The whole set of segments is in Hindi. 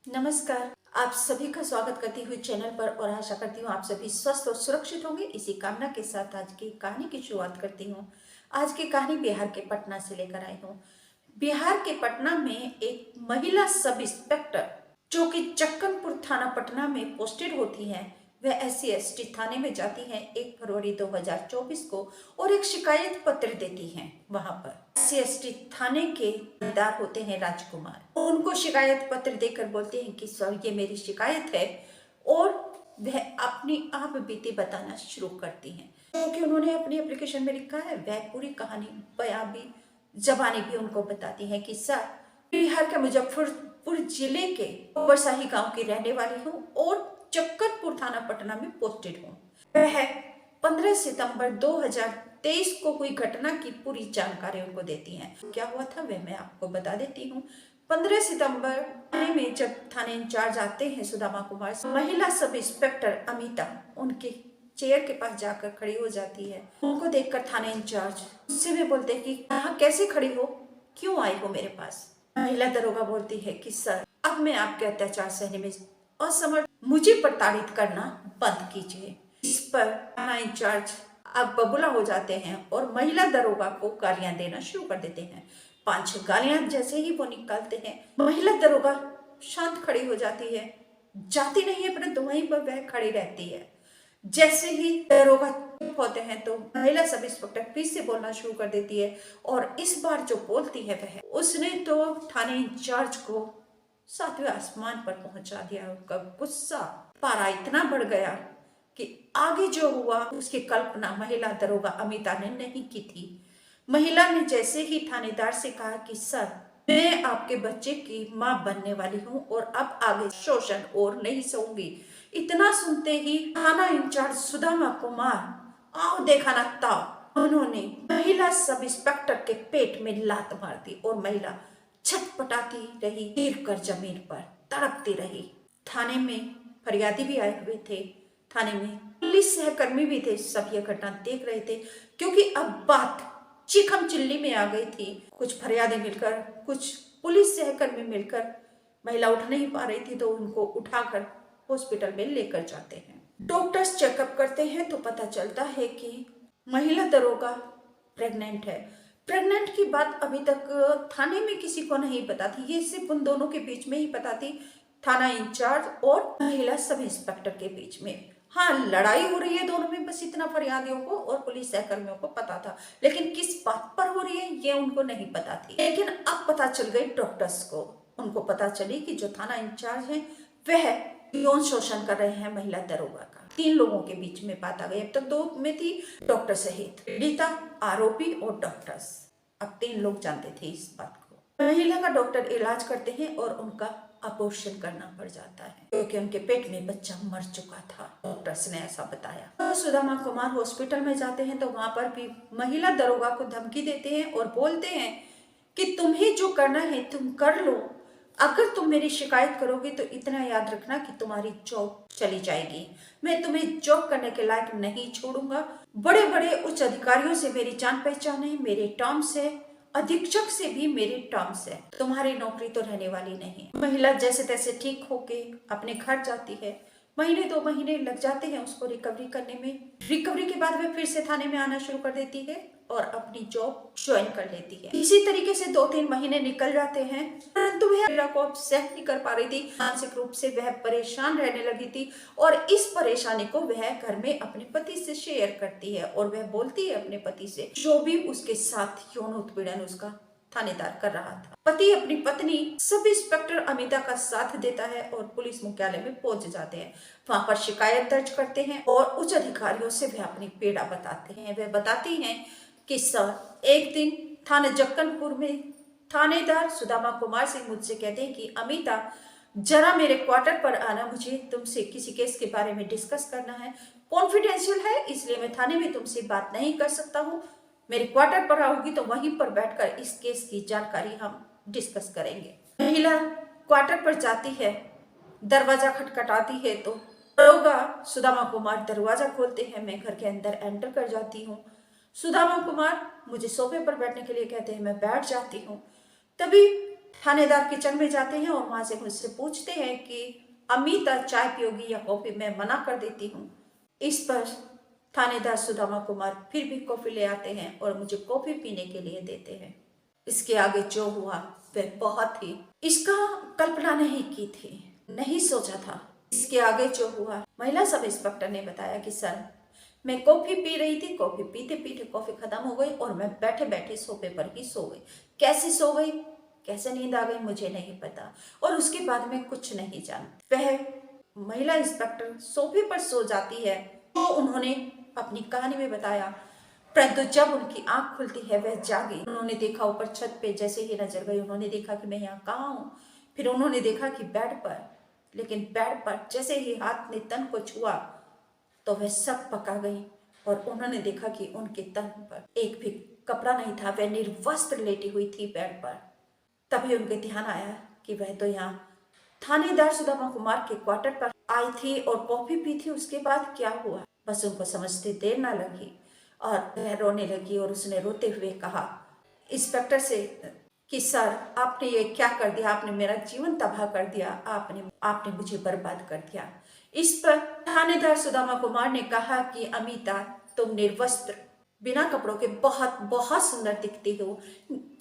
नमस्कार। आप सभी का स्वागत करती हुई चैनल पर और आशा करती हूँ आप सभी स्वस्थ और सुरक्षित होंगे। इसी कामना के साथ आज की कहानी की शुरुआत करती हूँ। आज की कहानी बिहार के पटना से लेकर आई हूँ। बिहार के पटना में एक महिला सब इंस्पेक्टर जो कि चक्कनपुर थाना पटना में पोस्टेड होती है, वह SC/ST थाने में जाती हैं 1 फरवरी 2024 को और एक शिकायत पत्र देती हैं। वहां पर SC/ST थाने के थानेदार होते हैं राजकुमार। उनको शिकायत पत्र देकर बोलते हैं कि सर ये मेरी शिकायत है, और वह अपनी आप बीती बताना शुरू करती हैं। क्योंकि उन्होंने अपनी एप्लीकेशन में लिखा है, वह पूरी कहानी बयां भी जबानी भी उनको बताती है कि सर बिहार के मुजफ्फरपुर जिले के बरसाही गांव की रहने वाली हूँ और चक्करपुर थाना पटना में पोस्टेड हूँ। वह 15 सितंबर 2023 को हुई घटना की पूरी जानकारी उनको देती हैं। क्या हुआ था वह मैं आपको बता देती हूँ। 15 सितंबर थाने में जब थाने इंचार्ज आते हैं सुदामा कुमार, महिला सब इंस्पेक्टर अमिता उनके चेयर के पास जाकर खड़ी हो जाती है। उनको देखकर थाने इंचार्ज उससे भी बोलते हैं कि यहाँ कैसे खड़ी हो, क्यों आई हो मेरे पास। महिला दरोगा बोलती है कि सर अब मैं आपके अत्याचार सहने में असमर्थ, मुझे प्रताड़ित करना बंद कीजिए। इस पर थाना इंचार्ज अब बबूला हो जाते हैं और महिला दरोगा को गालियां देना शुरू कर देते हैं। 5 गालियां जैसे ही वो निकालते हैं, महिला दरोगा शांत खड़ी हो जाती है, जाती नहीं है, परंतु वहीं पर वह खड़ी रहती है। जैसे ही दरोगा चुप होते हैं तो महिला सब इंस्पेक्टर फिर से बोलना शुरू कर देती है, और इस बार जो बोलती है वह उसने तो थाने इंचार्ज को 7वें आसमान पर पहुंचा दिया। उनका गुस्सा पारा इतना बढ़ गया कि आगे जो हुआ उसकी कल्पना महिला दरोगा अमिता ने नहीं की थी। महिला ने जैसे ही थानेदार से कहा कि सर मैं आपके बच्चे की मां बनने वाली हूं और अब आगे शोषण और नहीं सहूंगी, इतना सुनते ही थाना इंचार्ज सुदामा कुमार आओ देखा ना ताओ, उन्होंने महिला सब इंस्पेक्टर के पेट में लात मार दी और महिला छटपटाती रही, गिर कर जमीन पर तड़पती रही। थाने में फरियादी भी आए हुए थे, थाने में पुलिस सहकर्मी भी थे, सब यह घटना देख रहे थे। क्योंकि अब बात चिखम चिल्ली में आ गई थी। कुछ फरियादी मिलकर, कुछ पुलिस सहकर्मी मिलकर महिला उठ नहीं पा रही थी तो उनको उठाकर हॉस्पिटल में लेकर जाते हैं। डॉक्टर्स चेकअप करते हैं तो पता चलता है कि महिला दरोगा प्रेग्नेंट है। प्रेग्नेंट की बात अभी तक थाने में किसी को नहीं पता थी, ये सिर्फ उन दोनों के बीच में ही पता थी, थाना इंचार्ज और महिला सब इंस्पेक्टर के बीच में। हाँ, लड़ाई हो रही है दोनों में, बस इतना फरियादियों को और पुलिस सहकर्मियों को पता था, लेकिन किस बात पर हो रही है ये उनको नहीं पता थी। लेकिन अब पता चल गई डॉक्टर्स को, उनको पता चली कि जो थाना इंचार्ज है वह यौन शोषण कर रहे हैं महिला दरोगा का। 3 लोगों के बीच में बात आ गई। अब तक 2 में थी, डॉक्टर सहित पीड़िता, आरोपी और डॉक्टर्स। अब 3 लोग जानते थे इस बात को। महिला का डॉक्टर इलाज करते हैं और उनका अबॉर्शन करना पड़ जाता है क्योंकि उनके पेट में बच्चा मर चुका था, डॉक्टर्स ने ऐसा बताया। तो सुदामा कुमार हॉस्पिटल में जाते हैं तो वहां पर भी महिला दरोगा को धमकी देते हैं और बोलते हैं कि तुम्हें जो करना है तुम कर लो, अगर तुम मेरी शिकायत करोगे तो इतना याद रखना कि तुम्हारी जॉब चली जाएगी, मैं तुम्हें जॉब करने के लायक नहीं छोड़ूंगा। बड़े बड़े उच्च अधिकारियों से मेरी जान पहचान है, मेरे टर्म्स है, अधीक्षक से भी मेरे टर्म्स है, तुम्हारी नौकरी तो रहने वाली नहीं। महिला जैसे तैसे ठीक होके अपने घर जाती है। महीने 2 महीने लग जाते हैं उसको रिकवरी करने में। रिकवरी के बाद वह फिर से थाने में आना शुरू कर देती है और अपनी जॉब ज्वाइन कर लेती है। इसी तरीके से 2-3 महीने निकल जाते हैं, परंतु वह महिला को अब सह नहीं कर पा रही थी। मानसिक रूप से वह परेशान रहने लगी थी और इस परेशानी को वह घर में अपने पति से शेयर करती है और वह बोलती है अपने पति से जो भी उसके साथ यौन उत्पीड़न उसका थानेदार कर रहा था। पति अपनी पत्नी सब इंस्पेक्टर अमिता का साथ देता है और पुलिस मुख्यालय में पहुंच जाते हैं। वहां पर शिकायत दर्ज करते हैं और उच्च अधिकारियों से वह अपनी पीड़ा बताते हैं। वह बताती हैं कि सर एक दिन थाने जक्कनपुर में थानेदार सुदामा कुमार सिंह मुझसे कहते हैं कि अमिता जरा मेरे क्वार्टर पर आना, मुझे तुमसे किसी केस के बारे में डिस्कस करना है, कॉन्फिडेंशियल है इसलिए मैं थाने में तुमसे बात नहीं कर सकता हूँ, मेरे क्वार्टर पर आओगी तो वहीं पर बैठकर इस केस की जानकारी हम डिस्कस करेंगे। महिला क्वार्टर पर जाती है, दरवाजा खटखटाती है तो दरोगा सुदामा कुमार दरवाजा खोलते हैं। मैं घर के अंदर एंटर कर जाती हूँ। सुदामा कुमार मुझे सोफे पर बैठने के लिए कहते हैं, मैं बैठ जाती हूँ। तभी थानेदार किचन में जाते हैं और वहां से मुझसे पूछते हैं कि अमिता चाय पियोगी या कॉफी? मैं मना कर देती हूँ। इस पर थानेदार सुदामा कुमार फिर भी कॉफी ले आते हैं और मुझे कॉफी पीने के लिए देते हैं। इसके आगे जो हुआ वह बहुत ही इसका कल्पना नहीं की थी, नहीं सोचा था। इसके आगे जो हुआ, महिला सब इंस्पेक्टर ने बताया कि सर, मैं कॉफी पी रही थी, कॉफी पीते पीते कॉफी खत्म हो गई और मैं बैठे बैठे सोफे पर ही सो गई। कैसे सो गई, कैसे नींद आ गई मुझे नहीं पता, और उसके बाद मैं कुछ नहीं जानती। वह महिला इंस्पेक्टर सोफे पर सो जाती है तो उन्होंने अपनी कहानी में बताया, परंतु जब उनकी आंख खुलती है वह जागी। उन्होंने देखा ऊपर छत पे, जैसे ही नजर गई उन्होंने देखा कि मैं यहाँ कहाँ हूँ। फिर उन्होंने देखा कि बेड पर, लेकिन बेड पर जैसे ही हाथ ने तन को छुआ तो वह सब पका गई और उन्होंने देखा कि उनके तन पर एक भी कपड़ा नहीं था, वह निर्वस्त्र लेटी हुई थी बेड पर। तभी उनके ध्यान आया कि वह तो यहाँ थानेदार सुदामा कुमार के क्वार्टर पर आई थी और कॉफी पी थी। उसके बाद क्या हुआ, बस उनको समझते देर ना लगी और वह रोने लगी और उसने रोते हुए कहा इंस्पेक्टर से कि सर, आपने ये क्या कर दिया, आपने मेरा जीवन तबाह कर दिया, आपने मुझे बर्बाद कर दिया। इस पर थानेदार सुदामा कुमार ने कहा कि अमिता, तुम निर्वस्त्र बिना कपड़ों के बहुत बहुत सुंदर दिखती हो,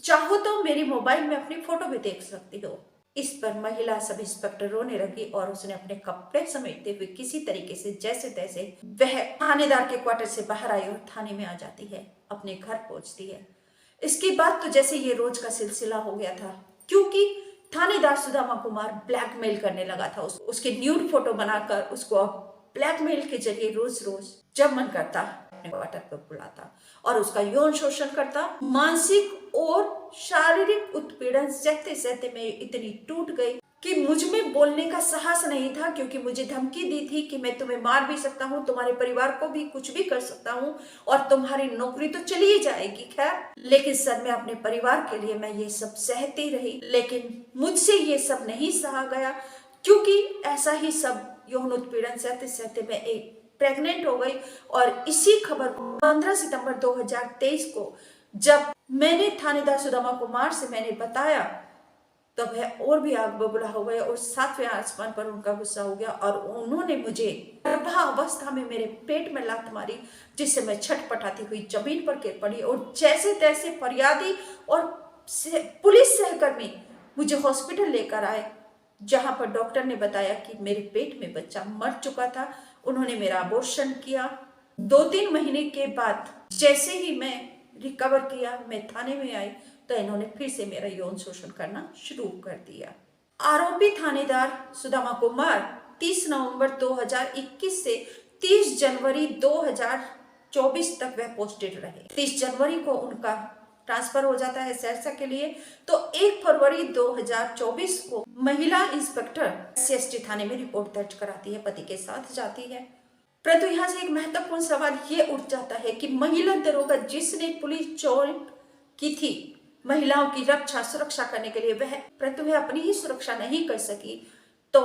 चाहो तो मेरी मोबाइल में अपनी फोटो भी देख सकती हो। इस पर महिला सब इंस्पेक्टर रोने लगी और उसने अपने कपड़े समेटते हुए किसी तरीके से जैसे तैसे वह थानेदार के क्वार्टर से बाहर आई और थाने में आ जाती है, अपने घर पहुंचती है। इसके बाद तो जैसे ये रोज का सिलसिला हो गया था, क्योंकि थानेदार सुदामा कुमार ब्लैकमेल करने लगा था। उसके न्यूड फोटो बनाकर उसको ब्लैकमेल के जरिए रोज रोज जब मन करता अपने क्वार्टर पर बुलाता और उसका यौन शोषण करता। मानसिक और शारीरिक उत्पीड़न सहते सहते मैं इतनी टूट गई कि मुझ में बोलने का साहस नहीं था, क्योंकि मुझे धमकी दी थी कि मैं तुम्हें मार भी सकता हूँ, तुम्हारे परिवार को भी कुछ भी कर सकता हूँ और तुम्हारी नौकरी तो चली ही जाएगी। खैर, लेकिन सर, मैं अपने परिवार के लिए मैं ये सब सहती रही, लेकिन मुझसे ये सब नहीं सहा गया, क्योंकि ऐसा ही सब यौन उत्पीड़न सहते सहते मैं एक प्रेग्नेंट हो गई। और इसी खबर को 15 सितंबर 2023 को जब मैंने थानेदार सुदामा कुमार से मैंने बताया, तब वह और भी आग बबूला हो गया और 7वें आसमान पर उनका गुस्सा हो गया और उन्होंने मुझे गर्भावस्था में मेरे पेट में लात मारी, जिससे मैं छटपटाती हुई जमीन पर गिर पड़ी और जैसे तैसे फरियादी और पुलिस सहकर्मी मुझे हॉस्पिटल लेकर आए, जहां पर डॉक्टर ने बताया कि मेरे पेट में बच्चा मर चुका था। उन्होंने मेरा अबॉर्शन किया। 2-3 महीने के बाद जैसे ही मैं रिकवर किया, मैं थाने में आई तो इन्होंने फिर से मेरा यौन शोषण करना शुरू कर दिया। आरोपी थानेदार सुदामा कुमार 30 नवंबर 2021 से 30 जनवरी 2024 तक वह पोस्टेड रहे। 30 जनवरी को उनका ट्रांसफर हो जाता है सहरसा के लिए, तो 1 फरवरी 2024 को महिला इंस्पेक्टर SC थाने में रिपोर्ट दर्ज कराती है, पति के साथ जाती है। परंतु यहाँ से एक महत्वपूर्ण सवाल ये उठ जाता है कि महिला दरोगा जिसने पुलिस ज्वाइन की थी महिलाओं की रक्षा सुरक्षा करने के लिए, परंतु वह अपनी ही सुरक्षा नहीं कर सकी, तो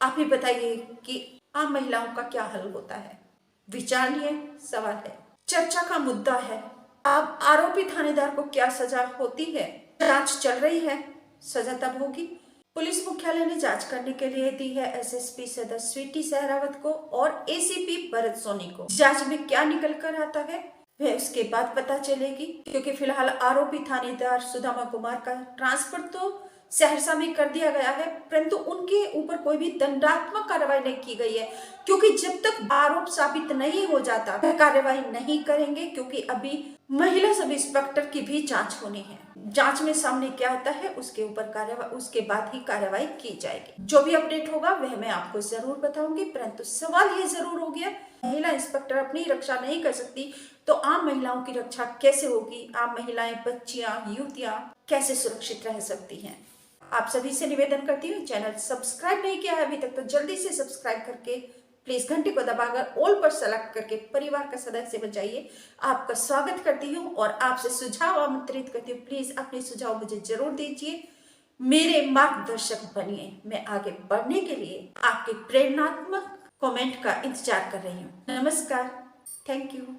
आप ही बताइए कि आम महिलाओं का क्या हल होता है। विचारणीय सवाल है, चर्चा का मुद्दा है। अब आरोपी थानेदार को क्या सजा होती है, जांच चल रही है, सजा तब होगी। पुलिस मुख्यालय ने जांच करने के लिए दी है SSP सदर स्वीटी सहरावत को और ACP भरत सोनी को। जांच में क्या निकल कर आता है वह उसके बाद पता चलेगी, क्योंकि फिलहाल आरोपी थानेदार सुदामा कुमार का ट्रांसफर तो सहरसा में कर दिया गया है, परंतु उनके ऊपर कोई भी दंडात्मक कार्रवाई नहीं की गई है, क्योंकि जब तक आरोप साबित नहीं हो जाता वह कार्रवाई नहीं करेंगे, क्योंकि अभी महिला सब इंस्पेक्टर की भी जांच होनी है। जांच में सामने क्या आता है उसके ऊपर कार्रवाई, उसके बाद ही कार्रवाई की जाएगी। जो भी अपडेट होगा वह मैं आपको जरूर बताऊंगी, परंतु सवाल ये जरूर हो गया, महिला इंस्पेक्टर अपनी रक्षा नहीं कर सकती तो आम महिलाओं की रक्षा कैसे होगी? आम महिलाएं, बच्चियां, युवतियां कैसे सुरक्षित रह सकती हैं? आप सभी से निवेदन करती हूँ, चैनल सब्सक्राइब नहीं किया है अभी तक तो जल्दी से सब्सक्राइब करके प्लीज घंटी को दबाकर ऑल पर सेलेक्ट करके परिवार का सदस्य बन जाइए। आपका स्वागत करती हूँ और आपसे सुझाव आमंत्रित करती हूँ। प्लीज अपने सुझाव मुझे जरूर दीजिए, मेरे मार्गदर्शक बनिए। मैं आगे बढ़ने के लिए आपके प्रेरणात्मक कमेंट का इंतजार कर रही हूँ। नमस्कार, थैंक यू।